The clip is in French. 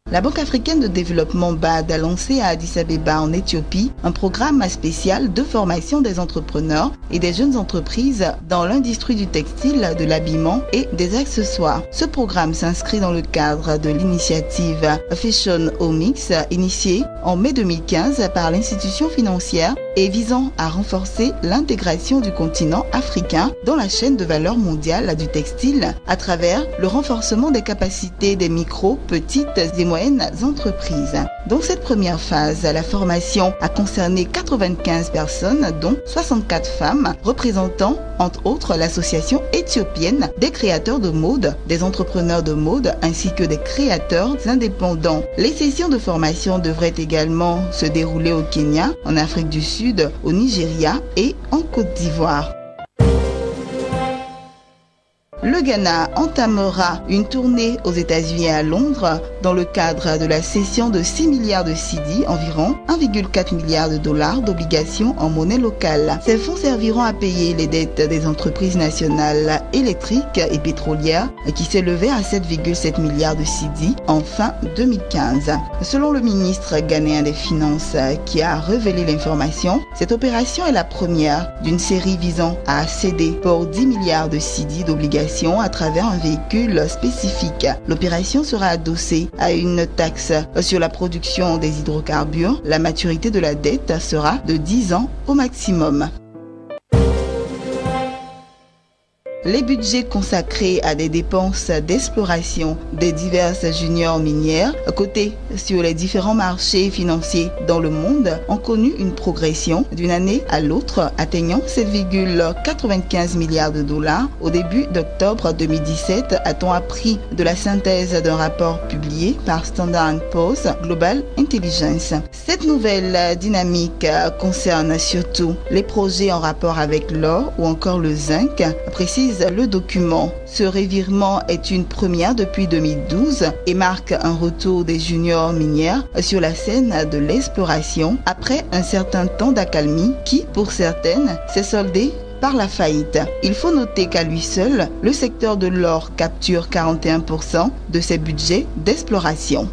La Banque africaine de développement BAD a lancé à Addis Abeba en Éthiopie un programme spécial de formation des entrepreneurs et des jeunes entreprises dans l'industrie du textile, de l'habillement et des accessoires. Ce programme s'inscrit dans le cadre de l'initiative Fashion Omix, initiée en mai 2015 par l'institution financière et visant à renforcer l'intégration du continent africain dans la chaîne de valeur mondiale du textile à travers le renforcement des capacités des micro, petites et moyennes entreprises. Dans cette première phase, la formation a concerné 95 personnes, dont 64 femmes, représentant entre autres l'association éthiopienne des créateurs de mode, des entrepreneurs de mode ainsi que des créateurs indépendants. Les sessions de formation devraient également se dérouler au Kenya, en Afrique du Sud, au Nigeria et en Côte d'Ivoire. Le Ghana entamera une tournée aux États-Unis et à Londres dans le cadre de la cession de 6 milliards de cedi, environ 1,4 milliard de dollars d'obligations en monnaie locale. Ces fonds serviront à payer les dettes des entreprises nationales électriques et pétrolières qui s'élevaient à 7,7 milliards de cedi en fin 2015. Selon le ministre ghanéen des Finances qui a révélé l'information, cette opération est la première d'une série visant à céder pour 10 milliards de cedi d'obligations à travers un véhicule spécifique. L'opération sera adossée à une taxe sur la production des hydrocarbures. La maturité de la dette sera de 10 ans au maximum. Les budgets consacrés à des dépenses d'exploration des diverses juniors minières cotés sur les différents marchés financiers dans le monde ont connu une progression d'une année à l'autre, atteignant 7,95 milliards de dollars au début d'octobre 2017, a-t-on appris de la synthèse d'un rapport publié par Standard & Poor's Global Intelligence. Cette nouvelle dynamique concerne surtout les projets en rapport avec l'or ou encore le zinc, précise le document. Ce revirement est une première depuis 2012 et marque un retour des juniors minières sur la scène de l'exploration après un certain temps d'accalmie qui, pour certaines, s'est soldé par la faillite. Il faut noter qu'à lui seul, le secteur de l'or capture 41% de ses budgets d'exploration.